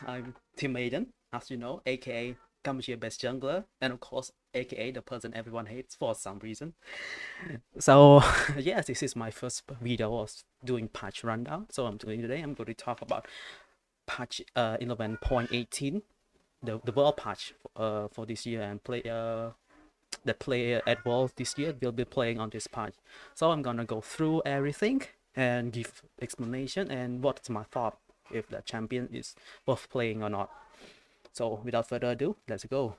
I'm Tim-Aiden, as you know, aka Kampuchea best jungler, and of course, aka the person everyone hates for some reason. So, yes, this is my first video of doing patch rundown. So I'm doing today. I'm going to talk about patch 11.18, the world patch for this year, and the player at world this year will be playing on this patch. So I'm gonna go through everything and give explanation and what's my thought if the champion is worth playing or not. So without further ado, let's go.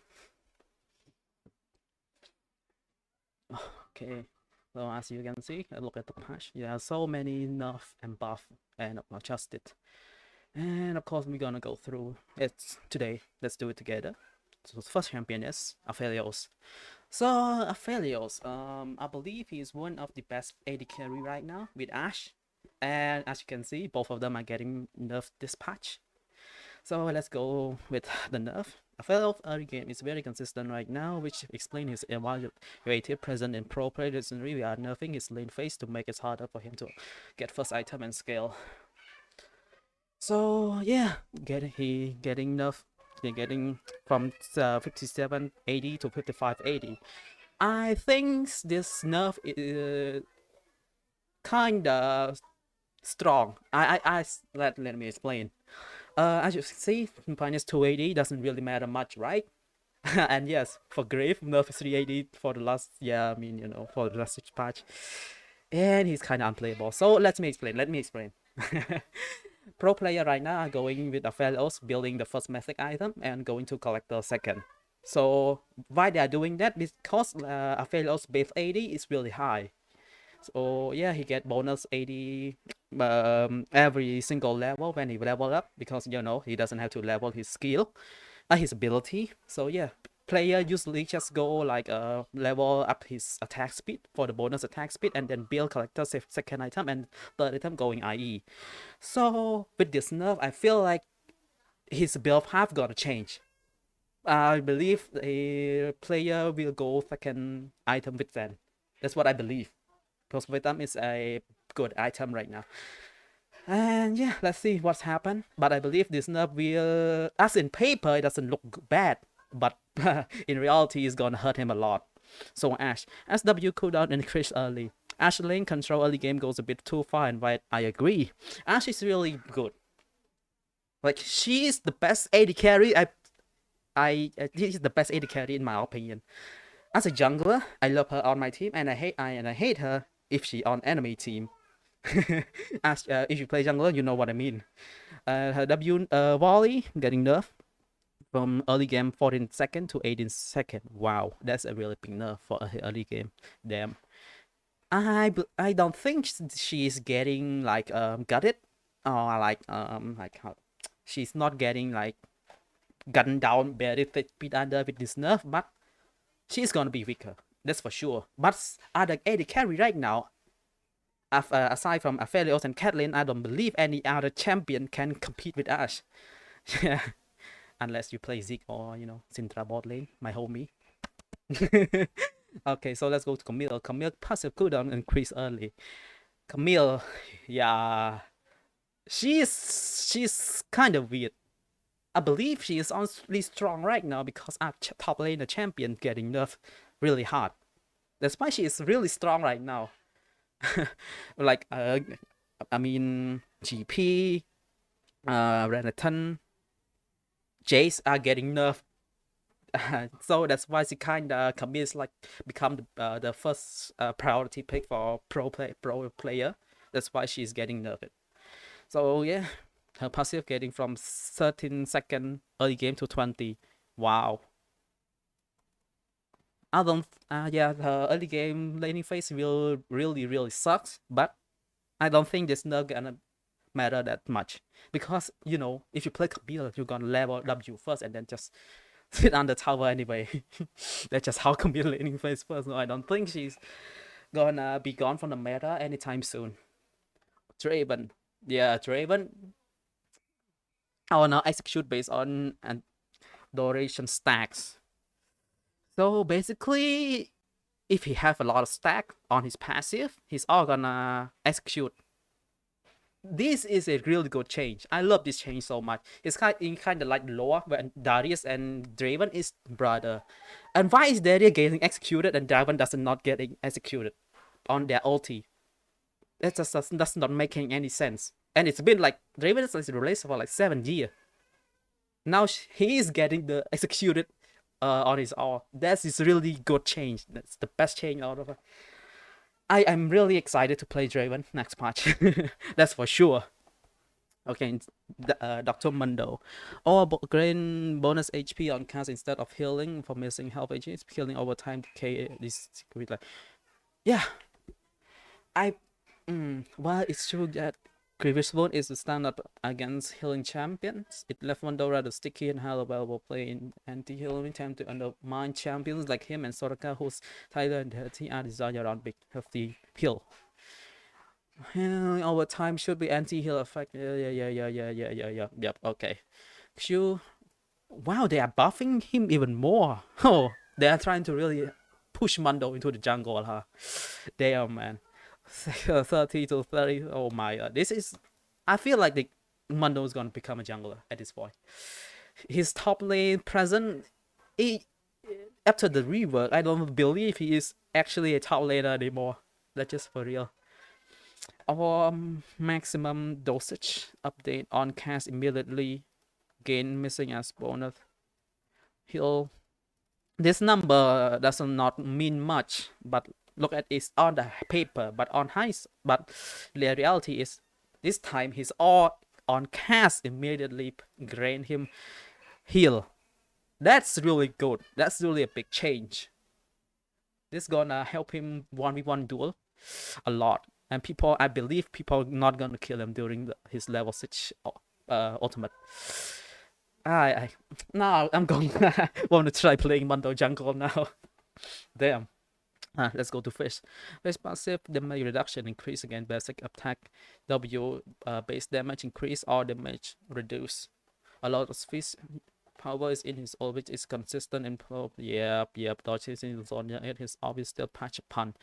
Okay, so as you can see, I look at the patch. There are so many nerf and buff and adjusted. And of course, we're gonna go through it today. Let's do it together. So the first champion is Aphelios. So Aphelios, I believe he's one of the best AD carry right now with Ashe. And as you can see, both of them are getting nerfed this patch. So let's go with the nerf. Aphelios early game is very consistent right now, which explains his evaluative presence in pro players, and we are nerfing his lane phase to make it harder for him to get first item and scale. So yeah, getting nerfed. Getting from 5780 to 5580. I think this nerf is kinda strong. Let me explain. As you see, minus 280 doesn't really matter much, right? And yes, for Grave, nerf 380 for the last, yeah, I mean, for the last patch. And he's kind of unplayable. So let me explain. Pro player right now are going with Aphelios, building the first mythic item and going to collect the second. So why they are doing that? Because Aphelios base 80 is really high. So yeah, he get bonus 80 every single level when he level up, because he doesn't have to level his skill, his ability. So yeah, player usually just go like level up his attack speed for the bonus attack speed, and then build collector second item and third item going IE. So with this nerf, I feel like his build path gonna change. I believe the player will go second item with Zen. That's what I believe. Because Vitam is a good item right now. And yeah, let's see what's happened. But I believe this nerf will, as in paper, it doesn't look bad. But in reality, it's gonna hurt him a lot. So Ashe, SW cooldown increase early. Ashe lane control early game goes a bit too far, and I agree. Ashe is really good. Like, she is the best AD carry. She's the best AD carry in my opinion. As a jungler, I love her on my team, and I hate her if she on enemy team. As if you play jungler, you know what I mean. Her W volley getting nerfed from early game 14 second to 18 second. Wow, that's a really big nerf for a early game. Damn. I don't think she's getting like gutted, or like how she's not getting like gunned down very speed under with this nerf, but she's gonna be weaker. That's for sure. But other AD carry right now, aside from Aphelios and Catelyn, I don't believe any other champion can compete with Ashe. Yeah, unless you play Zeke or Syndra bot lane, my homie. Okay, so let's go to Camille. Camille passive cooldown increase early. Camille, yeah, she's kind of weird. I believe she is honestly strong right now because our top lane the champion getting nerfed really hard. That's why she is really strong right now. Like I mean GP, Renekton, Jace are getting nerfed. So that's why she kinda commits like become the first priority pick for pro player. That's why she's getting nerfed. So yeah, her passive getting from 13 second early game to 20. Wow. I don't. Yeah, her early game laning phase will really sucks, but I don't think this nerf gonna matter that much, because if you play Camille, you're gonna level W first and then just sit on the tower anyway. That's just how Camille laning phase first. No, I don't think she's gonna be gone from the meta anytime soon. Draven, yeah, Draven. I wanna execute based on and duration stacks. So basically, if he have a lot of stack on his passive, he's all gonna execute this is a really good change. I love this change so much. It's kind of like lore when Darius and Draven is brother. And why is Darius getting executed and Draven does not getting executed on their ulti? That just does not making any sense. And it's been like Draven is released for like 7 years. Now he is getting the executed on his all. That is really good change. That's the best change out of it. I am really excited to play Draven next patch. That's for sure. Okay, Dr. Mundo. Or gain bonus HP on cast instead of healing for missing health HP. Healing over time to K this like. Yeah. Well, it's true that Grievous Wound is the standard against healing champions. It left Mundo rather sticky and highly available play in anti-healing time to undermine champions like him and Soraka, whose Tyler and Dirty are designed around big healthy heal. Healing over time should be anti-heal effect. Yep, okay. Q. Wow, they are buffing him even more. Oh, they are trying to really push Mundo into the jungle, huh? Damn, man. 30 to 30. Oh my god. This is. I feel like the Mundo is gonna become a jungler at this point. His top lane present. After the rework, I don't believe he is actually a top laner anymore. That's just for real. Our maximum dosage update on cast immediately gain missing as bonus heal. This number does not mean much, but look at it on the paper. But the reality is this time he's all on cast immediately gain him heal. That's really good. That's really a big change. This gonna help him 1v1 duel a lot. And I believe people not gonna kill him during his level 6 ultimate. Now I'm going want to try playing Mundo jungle now. Damn. Let's go to Fish. Fish passive damage reduction increase again basic attack. W base damage increase or damage reduce. A lot of Fish power is in his orbit is consistent and yep. Dodges in zone at his orbit still patch upon.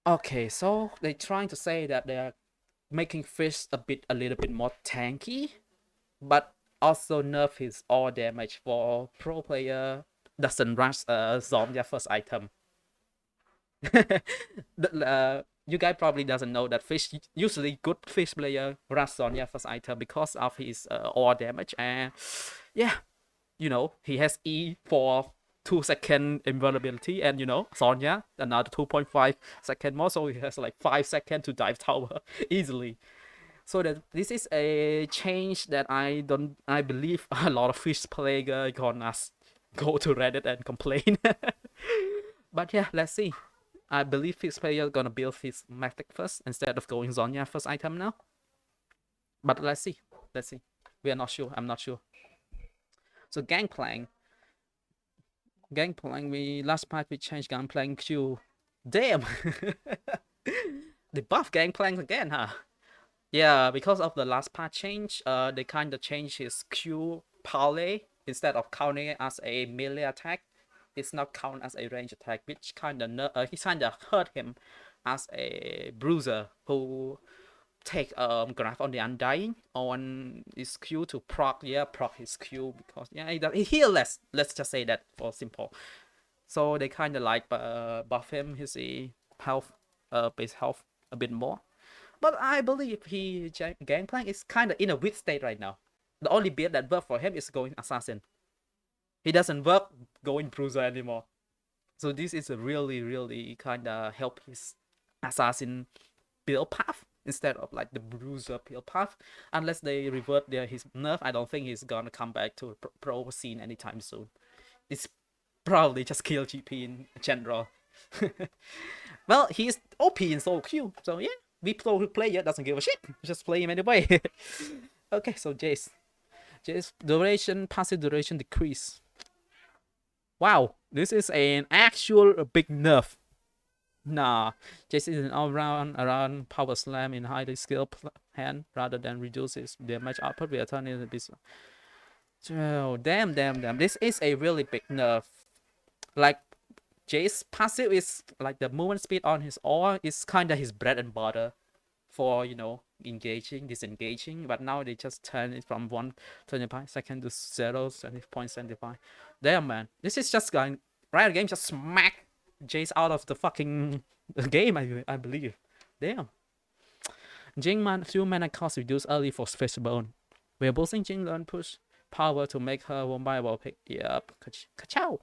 Okay, so they're trying to say that they're making Fish a little bit more tanky, but also nerf his all damage for pro player doesn't rush Zomya first item. You guys probably doesn't know that Fish usually good Fish player rush Zomya first item because of his all damage, and yeah, he has E for 2-second invulnerability, and Zomya another 2.5 second more, so he has like 5 seconds to dive tower easily. So that this is a change that I believe a lot of Fish player gonna go to Reddit and complain. But yeah, let's see. I believe Fish player gonna build his Magtic first instead of going Zomya first item now. But let's see. We are not sure. I'm not sure. So Gangplank, last part we changed Gangplank Q. Damn. They buff Gangplank again, huh? Yeah, because of the last part change, they kind of changed his Q parlay. Instead of counting it as a melee attack, it's not counted as a range attack, which kind of hurt him as a bruiser who take graph on the Undying on his Q to proc his Q, because he heal less. Let's just say that for simple. So they kind of like buff him his health, base health a bit more. But I believe Gangplank is kind of in a weak state right now. The only build that works for him is going Assassin. He doesn't work going Bruiser anymore. So this is a really, really kind of help his Assassin build path instead of like the Bruiser build path. Unless they revert his nerf, I don't think he's gonna come back to pro scene anytime soon. It's probably just kill GP in general. Well, he's OP in solo queue, so yeah. We pro player doesn't give a shit. Just play him anyway. Okay, so Jace passive duration decrease. Wow, this is an actual big nerf. Nah, Jace is an all-round power slam in highly skilled hand rather than reduces damage output. We are turning this. Oh, damn. This is a really big nerf. Like, Jace passive is like the movement speed on his aura is kind of his bread and butter for disengaging, but now they just turn it from 125 second to 0.75. Damn, man, this is just going Riot Games just smack Jace out of the fucking game, I believe. Damn. Jing man, few mana cost reduced early for Fishbone. We're boosting Jing learn push power to make her one viable pick. Yep. Ka-chow.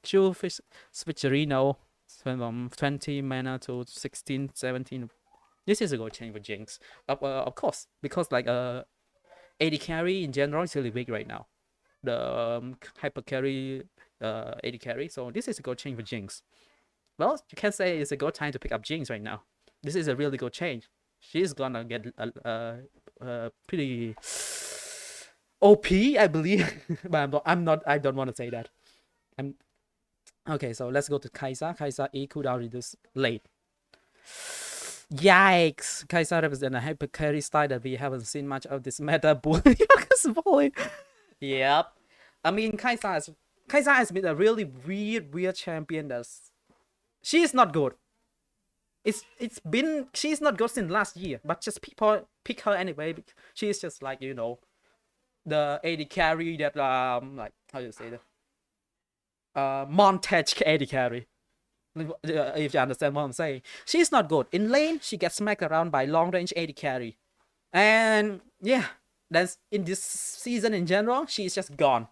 Chu fish Switcherino from 20 mana to 16, 17. This is a good change for Jinx. Of course, because like AD carry in general is really big right now. The hyper carry, AD carry. So this is a good change for Jinx. Well, you can say it's a good time to pick up Jinx right now. This is a really good change. She's gonna get pretty OP, I believe. But I don't want to say that. Okay, so let's go to Kaiser. Kaiser E cooldown reduced late. Yikes! Kaiser represents a hyper carry style that we haven't seen much of this meta bully. Yep. I mean, Kaiser has been a really weird champion. She's not good. She's not good since last year, but just people pick her anyway. She's just like, you know, the AD carry that like how do you say that? Montage AD carry. If you understand what I'm saying. She's not good. In lane, she gets smacked around by long range AD carry. And yeah, that's in this season in general, she's just gone.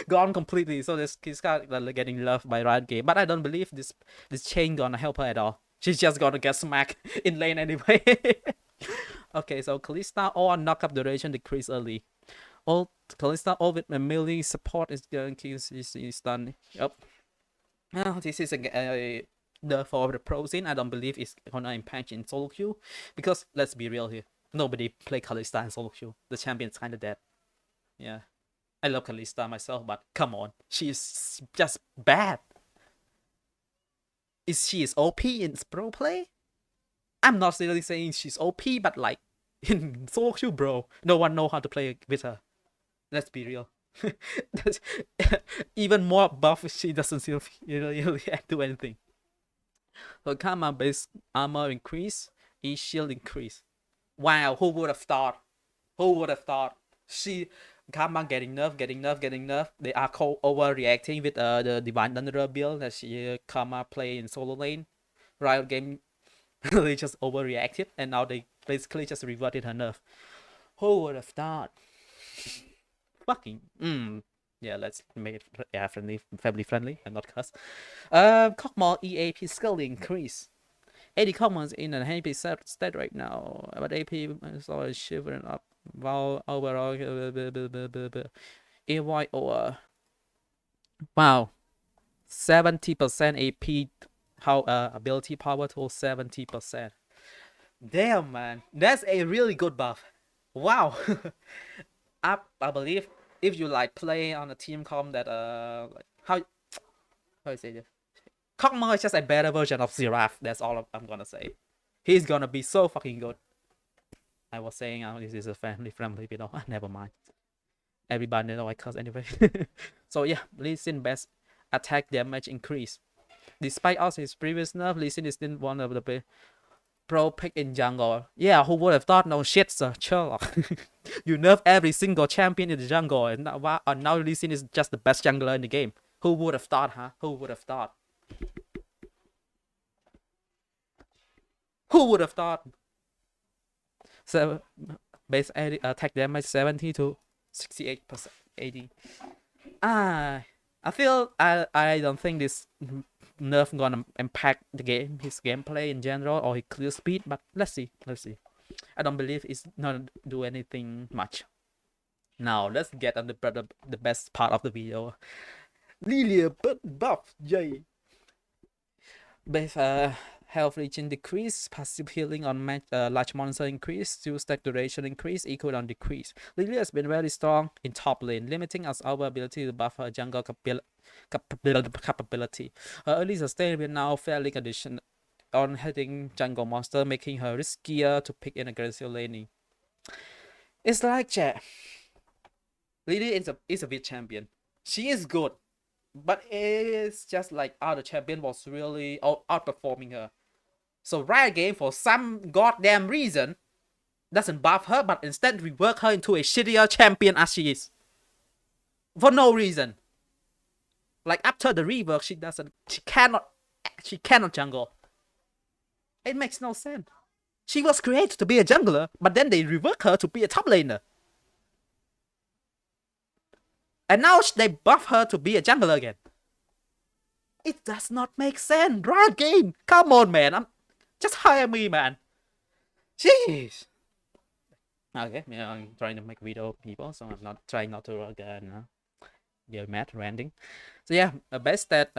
Gone completely. So she's getting loved by Riot Game. But I don't believe this chain gonna help her at all. She's just gonna get smacked in lane anyway. Okay, so Kalista or knockup duration decrease early. All Kalista all with a melee support is going to is done. Yep. This is the for the pro scene. I don't believe it's gonna impact in solo queue because let's be real here. Nobody play Kalista in solo queue. The champion's kind of dead. Yeah, I love Kalista myself, but come on, she's just bad. She is OP in pro play? I'm not really saying she's OP, but like in solo queue, bro, no one know how to play with her. Let's be real. Even more buff, she doesn't really do anything. So Karma base armor increase, shield increase. Wow, who would have thought? Who would have thought? Karma getting nerf. They are overreacting with the Divine Thunderer build that Karma play in solo lane. Riot Game they just overreacted and now they basically just reverted her nerf. Who would have thought? Fucking yeah, let's make it family friendly and not cuss. Cockmore EAP skill increase. 80 commons in a happy state right now, but AP is always shivering up while overall AY or wow, 70% AP how ability power to 70%. Damn, man, that's a really good buff. Wow. I believe if you like play on a team comp that like, how you say this? Cockmore is just a better version of Xerath. That's all I'm gonna say. He's gonna be so fucking good. I was saying this is a family friendly video. Never mind. Everybody know I cuss anyway. So yeah, Lee Sin best attack damage increase. Despite all his previous nerf, Lee Sin is still one of the pro pick in jungle. Yeah, who would have thought? No shit, sir. Sherlock. You nerf every single champion in the jungle, and now Lee Sin is just the best jungler in the game. Who would have thought, huh? Who would have thought? Who would have thought? So, base attack damage 70 to 68% AD. I feel I don't think this nerf gonna impact the game, his gameplay in general, or his clear speed. But let's see. I don't believe it's not do anything much. Now let's get on the best part of the video. Lilia buff, yay! Base health regen decrease, passive healing on large monster increase, 2 stack duration increase, equal on decrease. Lilia has been very strong in top lane, limiting us our ability to buff her jungle capability. Her early sustain will now fairly conditioned on hitting jungle monster, making her riskier to pick in aggressive laning. It's like chat. Lilia is a bit champion. She is good, but it's just like other champion was really outperforming her. So Riot Game, for some goddamn reason, doesn't buff her, but instead rework her into a shittier champion as she is. For no reason. Like after the rework, she cannot jungle. It makes no sense. She was created to be a jungler, but then they rework her to be a top laner. And now they buff her to be a jungler again. It does not make sense. Riot Game, come on, man. Just hire me, man. Jeez. Okay, yeah, I'm trying to make video, people, so I'm not trying not to get mad ranting. So yeah, base that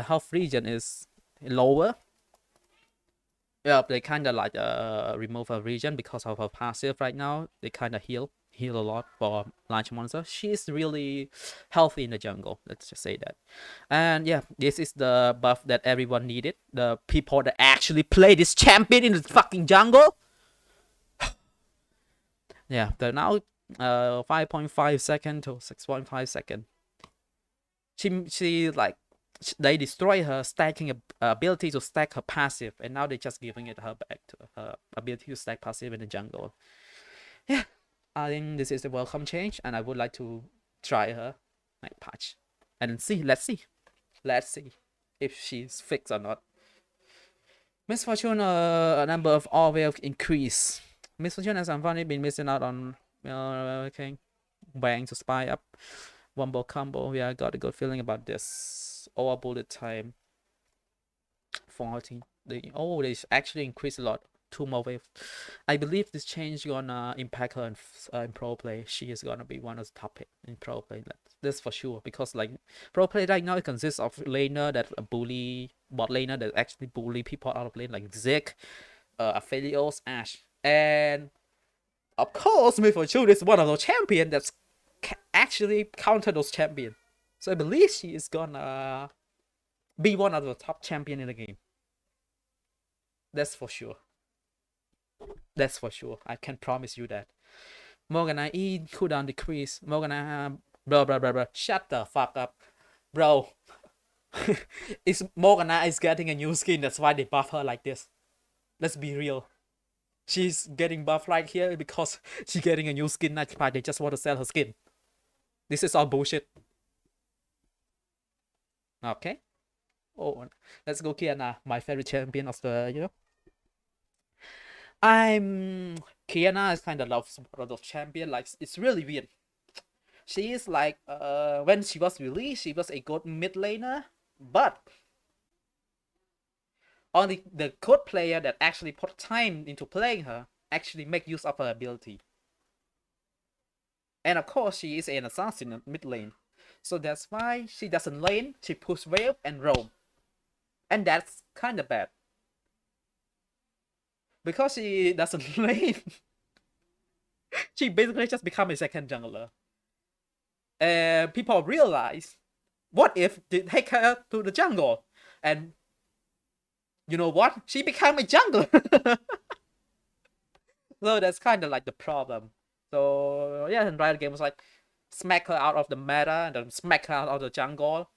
health region is lower. Yeah, they kind of like remove a region because of her passive right now. They kind of heal a lot for large monster. She's really healthy in the jungle, let's just say that. And yeah, this is the buff that everyone needed. The people that actually play this champion in the fucking jungle. Yeah, they're now 5.5 second to 6.5 second. She like, they destroy her stacking ability to stack her passive, and now they're just giving it her back to her ability to stack passive in the jungle. Yeah, I think this is a welcome change, and I would like to try her like patch and see. Let's see if she's fixed or not. Misfortune, a number of all will increase. Misfortune has unfortunately been missing out on bang to spy up wombo combo. Yeah, I got a good feeling about this. Over bullet time 14. They actually increased a lot. 2 more waves. I believe this change gonna impact her in pro play. She is gonna be one of the top pick in pro play. That's for sure, because like pro play right now, it consists of laner that bully bot laner that actually bully people out of lane, like Zik, Aphelios, Ashe, and of course Misfortune is one of those champions that's actually counter those champions. So I believe she is gonna be one of the top champion in the game. That's for sure. That's for sure. I can promise you that. Morgana E cooldown decrease. Morgana blah. Shut the fuck up, bro. Morgana is getting a new skin. That's why they buff her like this. Let's be real. She's getting buffed right here because she's getting a new skin. That's why they just want to sell her skin. This is all bullshit. Okay. Oh, let's go Kiana, my favorite champion of the Kiana is kind of loves one of champion. Like, it's really weird. She is like when she was released, she was a good mid laner, but only the good player that actually put time into playing her actually make use of her ability. And of course, she is an assassin in mid lane, so that's why she doesn't lane. She push wave and roam, and that's kind of bad. Because she doesn't lane, she basically just become a second jungler. And people realize, what if they take her to the jungle? And you know what? She became a jungler. So that's kind of like the problem. So yeah, and Riot Game was like, smack her out of the meta and then smack her out of the jungle.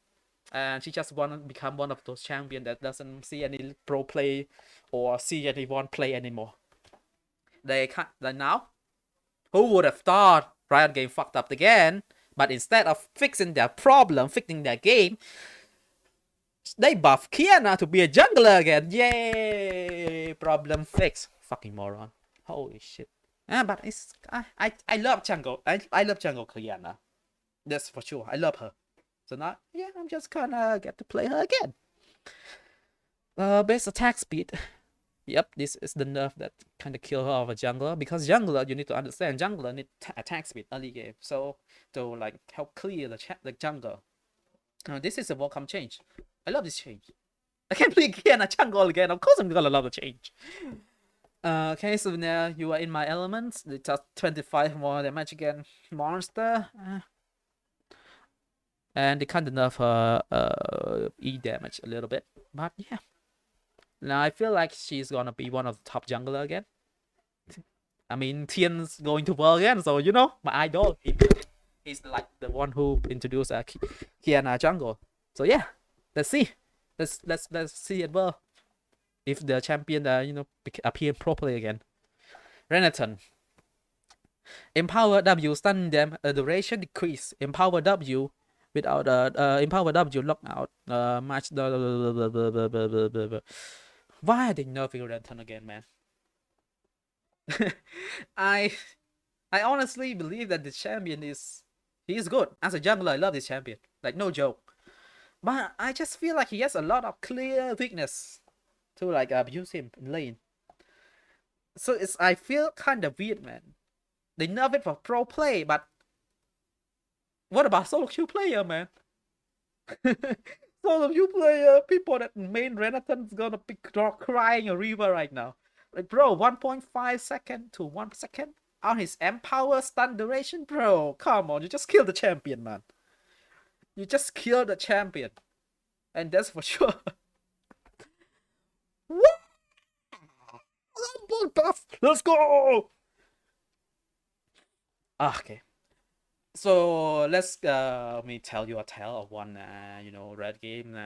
And she just want to become one of those champions that doesn't see any pro play or see anyone play anymore. They can't. Now, who would have thought Riot Game fucked up again? But instead of fixing their problem, fixing their game, they buff Kiana to be a jungler again. Yay! Problem fixed. Fucking moron. Holy shit. But it's I love jungle. I love jungle Kiana. That's for sure. I love her. So now, yeah, I'm just gonna get to play her again. Base attack speed. Yep, this is the nerf that kind of kill her of a jungler, because jungler, you need to understand, jungler need attack speed early game, so to like help clear the jungle. This is a welcome change. I love this change. I can't play Kiana jungle again. Of course I'm gonna love the change. Okay, so now you are in my elements. They just 25 more damage again. Monster. And they kind of nerf her E damage a little bit. But yeah. Now I feel like she's gonna be one of the top jungler again. I mean, Tian's going to work again, so you know, my idol. He's like the one who introduced Kiana jungle. So yeah, let's see. Let's see it well. if the champion appear properly again. Renekton. Empower W stun them, duration decrease. Empower W without Empower W lockout. Match. Why are they nerfing Renekton again, man? I honestly believe that the champion he's good. As a jungler, I love this champion. Like, no joke. But I just feel like he has a lot of clear weakness to like abuse him in lane. So I feel kind of weird, man. They nerf it for pro play, but what about solo queue player, man? Solo queue player, people that main Renekton's gonna be crying a river right now. Like, bro, 1.5 second to 1 second on his Empower stun duration, bro. Come on, you just killed the champion, man. You just killed the champion, and that's for sure. What? Buff. Let's go. Okay. So let's me tell you a tale of one red game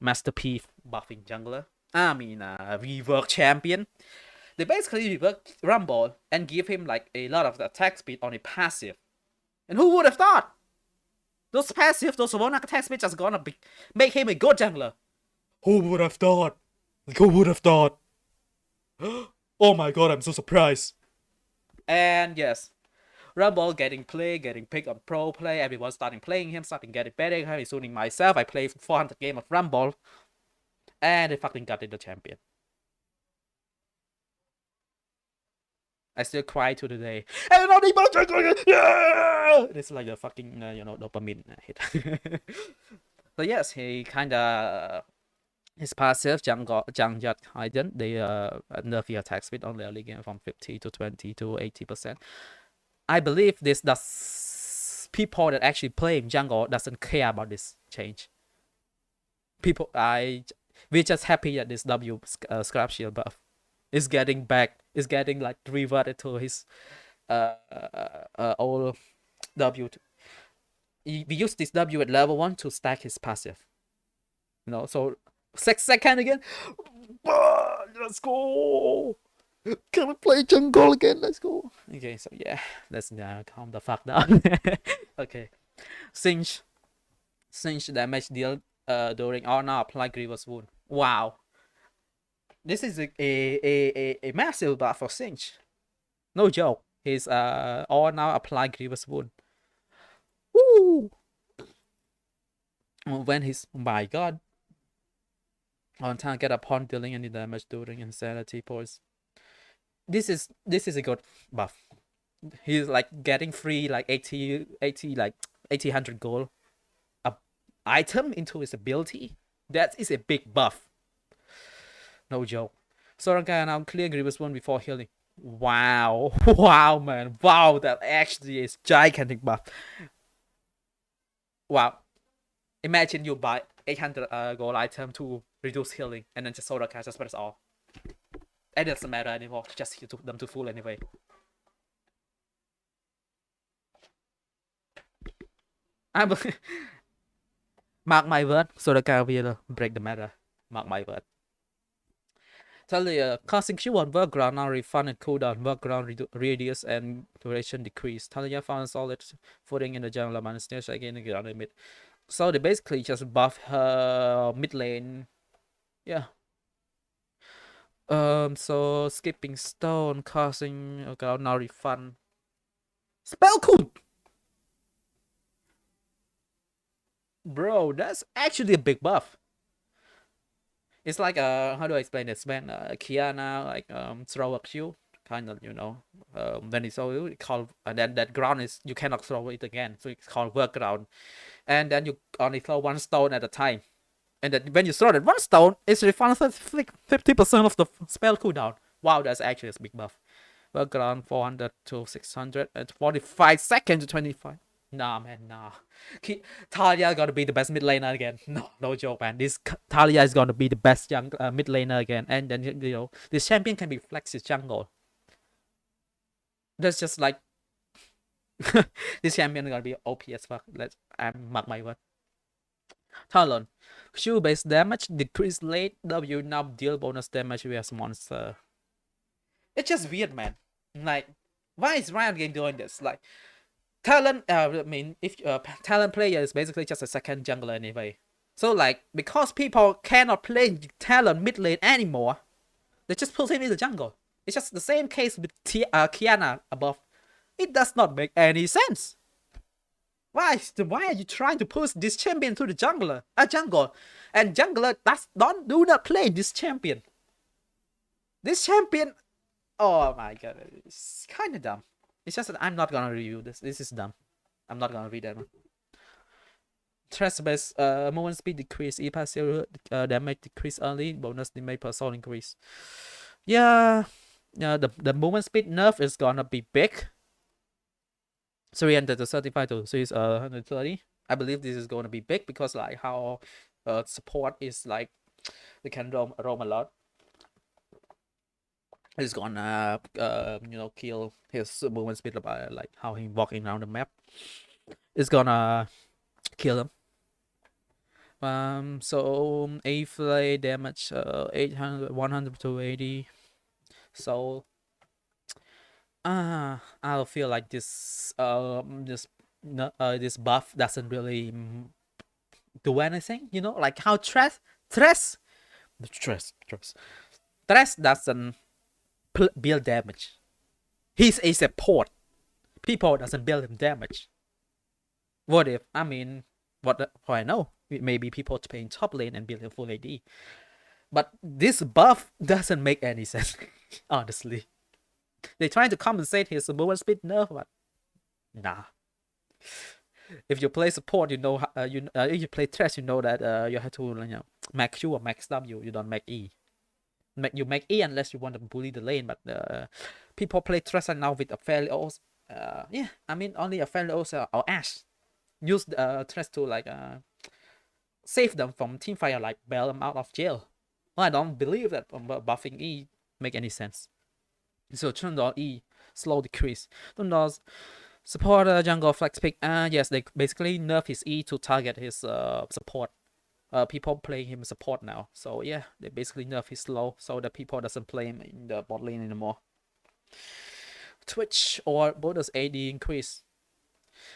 masterpiece buffing jungler. I mean rework champion. They basically rework Rumble and give him like a lot of attack speed on a passive. And who would have thought? Those passive, those one attack speed just gonna make him a good jungler. Who would have thought? Who would have thought? Oh my god, I'm so surprised. And yes, Rumble getting picked on pro play. Everyone starting playing him, starting getting better. Including myself. I played 400 games of Rumble, and they fucking got it the champion. I still cry to the day. It's like a fucking dopamine hit. So yes, he kinda his passive Titan, they nerf the attack speed on the early game from 50 to 20 to 80%. I believe this does people that actually play in jungle doesn't care about this change. We're just happy that this W scrap shield buff is getting back, is getting like reverted to his old W. We use this W at level 1 to stack his passive. So 6 seconds again. Let's go. Can we play jungle again? Let's go. Okay, so yeah, let's calm the fuck down. Okay. Singe damage deal during all now apply grievous wound. Wow. This is a massive buff for Singe. No joke. His all now apply grievous wound. Woo! When his my god. On time get upon dealing any damage during insanity poise. This is a good buff. He's like getting free like 80 like 100 gold item into his ability. That is a big buff. No joke. Soraka now clear grievous wound before healing. Wow. Wow, man. Wow, that actually is gigantic buff. Wow. Imagine you buy 800 gold item to reduce healing, and then just Soraka just press all. It doesn't matter anymore. Just heal them to full anyway. Mark my word, Soraka will break the matter. Mark my word. Talia, casting Q1 workground now refund and cooldown, workground radius and duration decrease. Talia found a solid footing in the jungle and stairs again and get on the mid. So they basically just buff her mid lane. Yeah. So skipping stone, casting ground now refund. Spell cool! Bro, that's actually a big buff. It's like how do I explain this, man? Kiana like throw a Q, kind of, then it's all called, and then that ground is you cannot throw it again, so it's called work ground, and then you only throw one stone at a time, and then when you throw that one stone, it's refund 50% of the spell cooldown. Wow, that's actually a big buff. Work ground 400 to 600 at 45 seconds to 25. Nah, man, nah. Talia gonna be the best mid laner again. No joke, man. This Talia is gonna be the best young mid laner again, and then this champion can be Flex's jungle. That's just like this champion is gonna be OP as fuck. I'm mark my word. Talon. Q base damage, decrease late, W now deal bonus damage vs monster. It's just weird, man. Like, why is Riot Game doing this? Like, Talon, I mean, if Talon player is basically just a second jungler anyway. So, like, because people cannot play Talon mid lane anymore, they just put him in the jungle. It's just the same case with Kiana above. It does not make any sense. Why are you trying to push this champion to the jungle? And jungler do not play this champion. This champion, oh my god, it's kind of dumb. It's just that I'm not gonna review this. This is dumb. I'm not gonna read that one. Stress based movement speed decrease, E passive damage decrease early, bonus damage per soul increase. Yeah, the movement speed nerf is gonna be big. 300 to 35 to 130. I believe this is gonna be big because like how support is like they can roam a lot. It's gonna kill his movement speed by like how he walking around the map. It's gonna kill him. So A flay damage 800 100 to 80. So I feel like this this buff doesn't really do anything, you know, like how Tres doesn't build damage. He's a support. People doesn't build him damage. What if, I mean, what I know, maybe people playing top lane and build him full AD. But this buff doesn't make any sense, honestly. They're trying to compensate his movement speed nerf, but nah. If you play support, you know, if you play Thresh, you know that you have to max Q or max W. You don't make E. You make E unless you want to bully the lane. But people play Thresh now with a fairly old. Yeah, I mean only a fairly old or Ash use the Thresh to like save them from teamfire, like bail them out of jail. Well, I don't believe that buffing E make any sense. So Trundle E slow decrease. Trundle's support jungle flex pick. Yes, they basically nerf his E to target his support. People play him support now. So yeah, they basically nerf his slow so that people doesn't play him in the bot lane anymore. Twitch or bonus AD increase.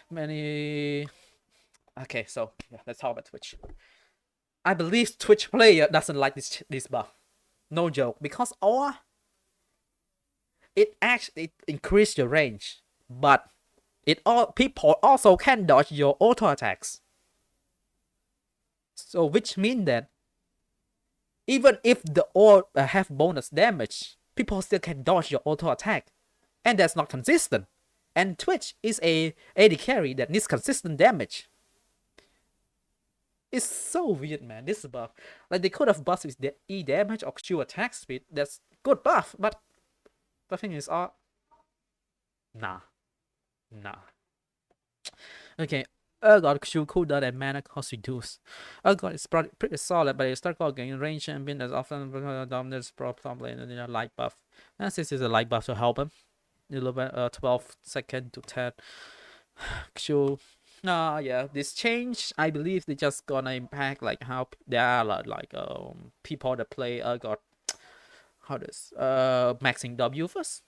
Many. Okay, so yeah, let's talk about Twitch. I believe Twitch player doesn't like this buff. No joke, because it actually increase your range, but people also can dodge your auto attacks. So which means that even if the all have bonus damage, people still can dodge your auto attack, and that's not consistent. And Twitch is a AD carry that needs consistent damage. It's so weird, man. This buff, like they could have buffed with the E damage or Q attack speed. That's good buff, but the thing is, nah. Okay, Urgot Q cooldown and mana cost reduced. Urgot is pretty solid, but it start getting range champion as often dominance problem in a light buff. And this is a light buff to help him. 12 seconds to 10. Q. Yeah, this change, I believe they just gonna impact like how there are like people that play Urgot. How this maxing W first.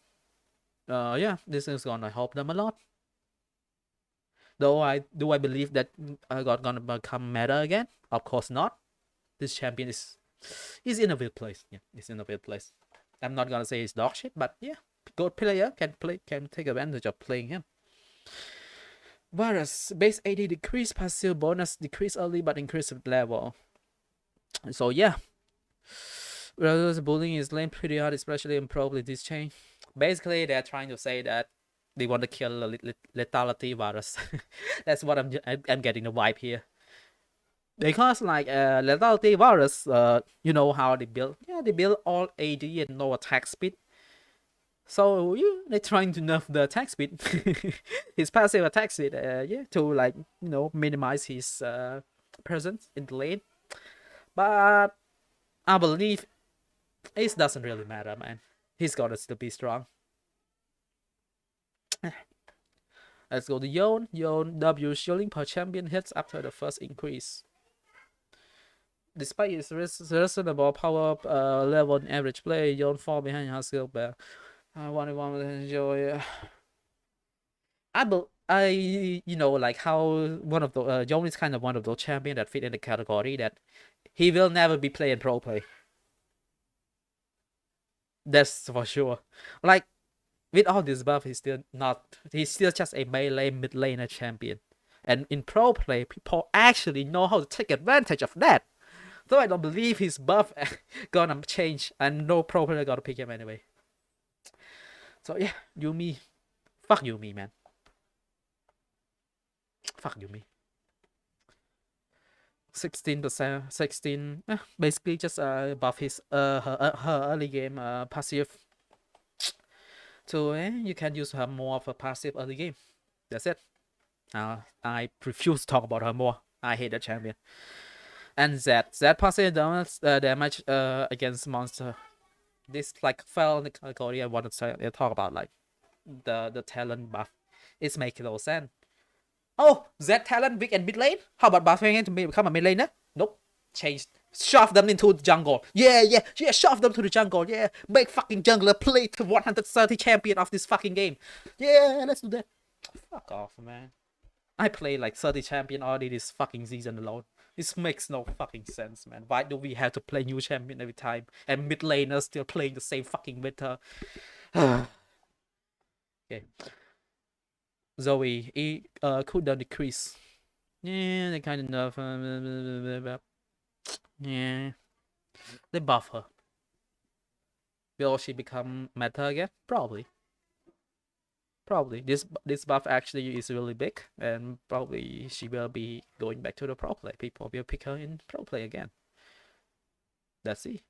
Yeah, this is gonna help them a lot. Though I believe that Urgot gonna become meta again? Of course not. This champion is in a weird place. Yeah, it's in a weird place. I'm not gonna say he's dog shit, but yeah, good player can take advantage of playing him. Virus base AD decrease, passive bonus decrease early but increase with level. So yeah, bullying is lane pretty hard, especially in probably this chain. Basically, they're trying to say that they want to kill the lethality virus. That's what I'm getting the vibe here. Because like lethality virus, you know how they build? Yeah, they build all AD and no attack speed. So yeah, they're trying to nerf the attack speed, his passive attack speed. Yeah, to like minimize his presence in the lane. But I believe it doesn't really matter, man. He's gonna still be strong. Let's go to Yon. Yon W shielding per champion hits after the first increase. Despite his reasonable power up level and average play, you don't fall behind your skill, but I want to enjoy. You know, like how one of the Jon is kind of one of those champions that fit in the category that he will never be playing pro play. That's for sure. Like with all this buff, he's still just a melee mid laner champion. And in pro play, people actually know how to take advantage of that. So I don't believe his buff gonna change, and no pro player gonna pick him anyway. So yeah, Yuumi, fuck Yuumi, man. Fuck Yuumi. 16%, 16, basically just buff his her early game passive. So you can use her more of a passive early game. That's it. I refuse to talk about her more. I hate the champion. And that passive damage against monster. This like fell in the category I wanted to talk about, like the talent buff. It's making no sense. Oh, that talent weak and mid lane? How about buffing it to become a mid laner? Nope. Changed. Shove them into the jungle. Yeah, shove them to the jungle. Yeah, make fucking jungler play to 130 champion of this fucking game. Yeah, let's do that. Fuck off, man. I play like 30 champion already this fucking season alone. This makes no fucking sense, man. Why do we have to play new champion every time? And mid laners still playing the same fucking meta. Okay. Zoe, cooldown decrease. Yeah, they kind of nerf. Yeah. They buff her. Will she become meta again? Probably. This buff actually is really big, and probably she will be going back to the pro play. People will pick her in pro play again. Let's see.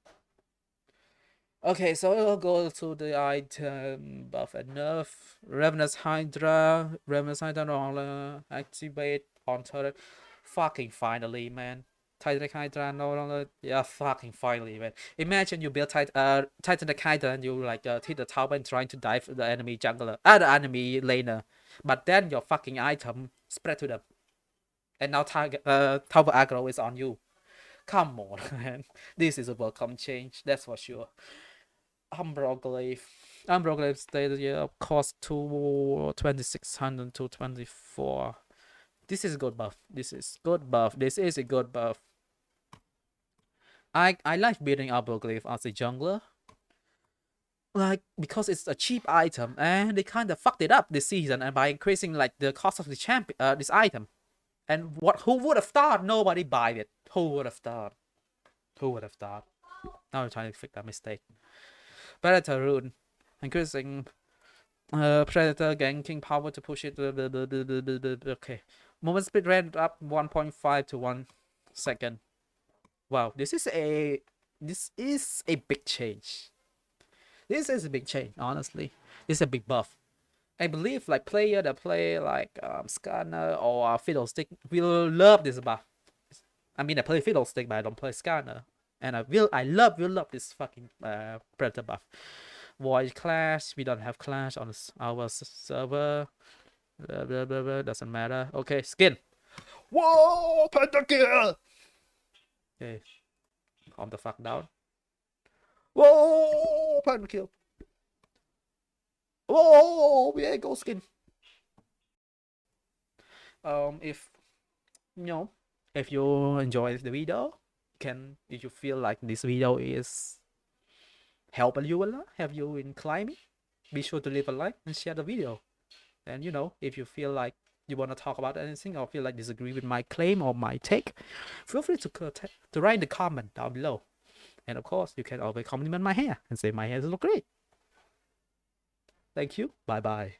Okay, so we'll go to the item buff and nerf. Ravenous Hydra no activate on turret. Fucking finally, man. Titanic Hydra no longer. Yeah, fucking finally, man. Imagine you build Titanic Hydra and you like hit the tower and trying to dive the enemy jungler, the enemy laner, but then your fucking item spread to them, and now tower aggro is on you. Come on, man. This is a welcome change, that's for sure. Umbroglaive stated cost to 2600 to 24. This is a good buff. This is a good buff. I like building Umbroglaive as a jungler. Like, because it's a cheap item and they kind of fucked it up this season and by increasing like the cost of the champion this item. And who would have thought nobody buy it? Who would have thought? Now I'm trying to fix that mistake. Predator rune. Increasing Predator ganking power to push it. Okay. Movement speed rate up 1.5 to 1 second. Wow, this is a big change. This is a big change, honestly. This is a big buff. I believe like player that play like Scanner or Fiddlestick will love this buff. I mean, I play Fiddlestick, but I don't play Scanner. And I will love this fucking Predator buff. Void Clash, we don't have Clash on our server. Blah, blah, blah, blah. Doesn't matter. Okay, skin. Whoa, pentakill. Okay, calm the fuck down. Whoa, pentakill. Whoa, yeah, go skin. If you enjoy the video, if you feel like this video is helping you a lot, have you in climbing, be sure to leave a like and share the video. And if you feel like you want to talk about anything or feel like disagree with my claim or my take, feel free to write in the comment down below. And of course, you can always compliment my hair and say my hair look great. Thank you. Bye bye.